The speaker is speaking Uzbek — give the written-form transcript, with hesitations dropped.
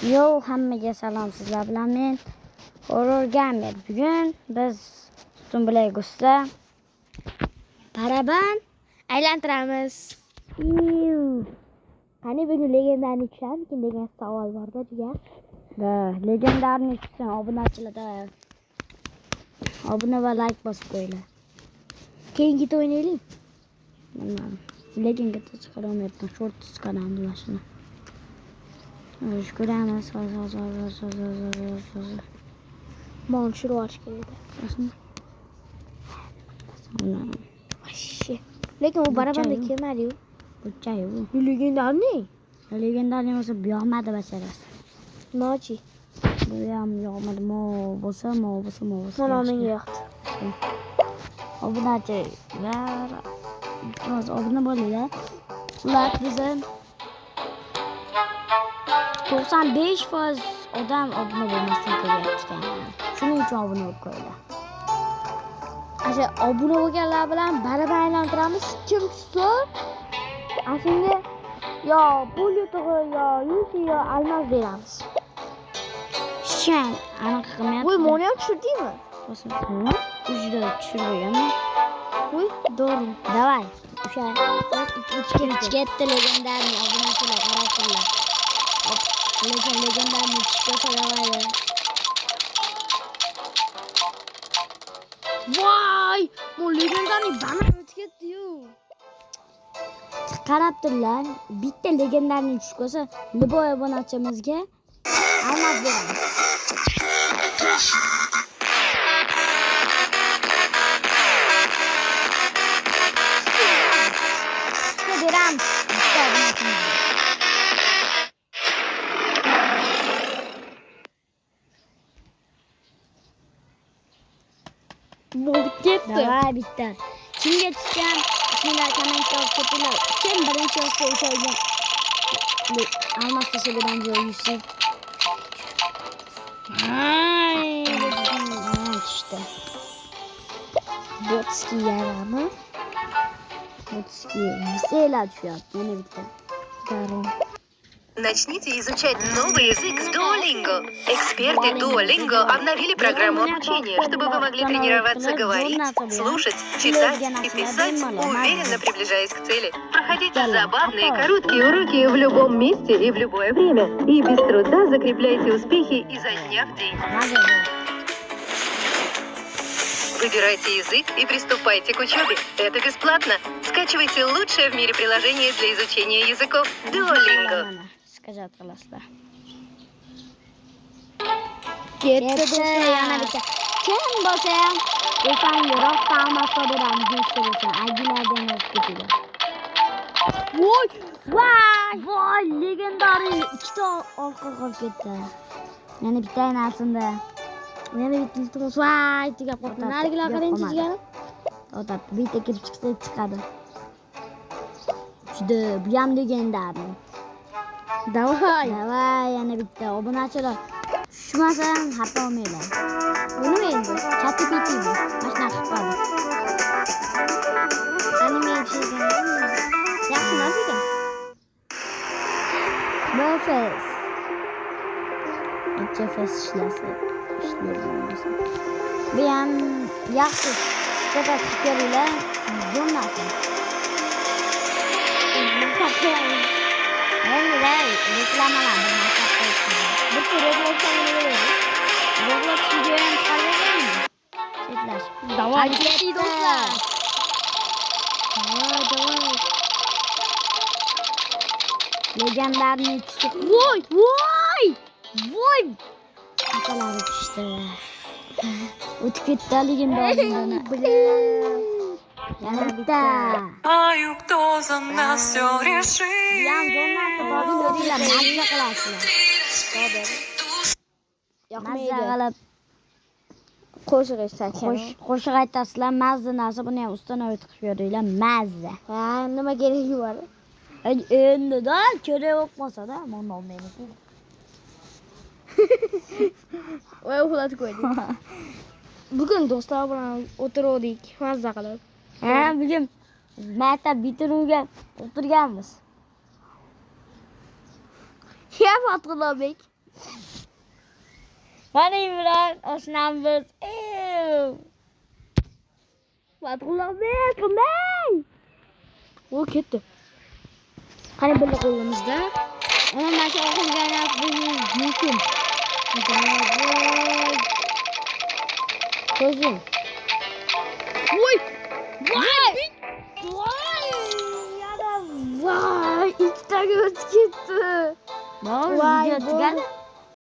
Yo, hammaga salom, sizlar bilan men Horror Gamer. Bugun biz Stumblagusda paraban aylantiramiz. Qani bugun legendarni tushamikin degan savol bor-da, jigar. Da, legendarni tushsin, obunachilarda. Obuna va like bosib qo'yinglar. Keyin git o'ynaylik. Bilmadim. Lekin git chiqaramayapman, short chiqaraman mashina. Ko'ramiz, Mol shirvash kerak. Lekin u barabanda kelmadi-yu. Buchayu. Legendarni? Legendarni bo'lsa yo'qmadi basharasi. Nochi. Bu ham yo'qmadi, mo bo'lsa. Mana menga yoqdi. Obunachilar, biroz obuna bo'linglar. Ular bizning 95% odam obuna bo'lmasdan ko'ryapti. Shuning uchun obuna bo'lib qo'ydi. Asha obuna bo'lganlar bilan baraban aylantiramiz. Kim tutsa, aslida yo pul yutug'i, yo yuzi, yo almaz beramiz. Shan, anaqa qilmayapti. Voy, meni ham tushirdingmi? Bo'lsin. Ujda tushirganmi? Voy, doğru. Davay. O'sha ketdi legendarni obunachilar, qarashinglar. Legendarni chiqsa davay. Voy, bu legendarni bana o'tib ketdi-yu. Qarab turlar, bitta legendarni chiqsa, Liboy obunachimizga almaz beramiz. Beramiz. Bitta obunachimizga. Bo'ldi ketdi. Davay bitta. Kimga tushgan? Sizlar kommentga yozib qo'yinglar. Kim birinchi olsa o'sha almaz tashabidan joyisi. İşte. Botski yarama. Botski. Mesela düşüyor. Yine bitti. Даром. Начните изучать новый язык с Duolingo. Эксперты Duolingo обновили программу обучения, чтобы вы могли тренироваться говорить, слушать, читать и писать, уверенно приближаясь к цели. Проходите забавные короткие уроки в любом месте и в любое время. И без труда закрепляйте успехи изо дня в день. Выбирайте язык и приступайте к учебе. Это бесплатно. Скачивайте лучшее в мире приложение для изучения языков Duolingo. Сказать классно. Ketdi yana bitta. Kim bo'lsa ham o'shan yiroq ta'masi bilan yursin. Agilardan o'tib ketadi. Voy, legendariy ikkita orqa qolib ketdi. Yana bitta narsinda. Yana bitta iltimos. Voy, tiga qo'rqadi. Narigilar qarang chizgan. To'xtab, bitta kirib chiqsa chiqadi. Juda, bu ham legendariy. Davay. Yana bitta obunachilar. Tushmasa ham xato olmaylar. Bu nima endi? Chatib ketdi. Mashina qilib qoldi. Qani men chizganim. Yaxshi narsa ekan. Bofes. HFS ishlasa. Bu ham yaxshi. Faqat fikrlar bo'lmasin. Endi reklamalarni bu Roblox'dan nima Roblox video ham chiqarganmi? Setlash. Davay ketdi do'stlar. Davay. Legendarni tushdi. Voy! Masalari tushdi. O'tib ketdi legendarni. Yana bitta. Знаю, кто за нас все решит. Yan bo'lmasa bobinglar mazza qilasizlar. Mazza qilib Qo'shiq eshitgan. qo'shiq aytasizlar, mazza narsa buni ham ustdan o'tib yuringlar, mazza. Ha, nima keragi bor? Endi-da kerak bo'lmasa-da, mana meniki. Voy, uxlatib qo'ydik. Bugun do'stlar bilan o'tirdik, mazza qilib. Bugun maktab bitiruvga o'tirganmiz. Ya Fatullah Bek. Mana Imron oshnamiz. Fatullah Bek, qanday? O ketdi. Qani birga qo'yimizda. Ana mana shu oxirgi aylanib qo'yishimiz mumkin. Ko'zing. Voy! Voy! Voy! Yana voy! Ikkitaga o'tib ketdi. Voy, video tugal.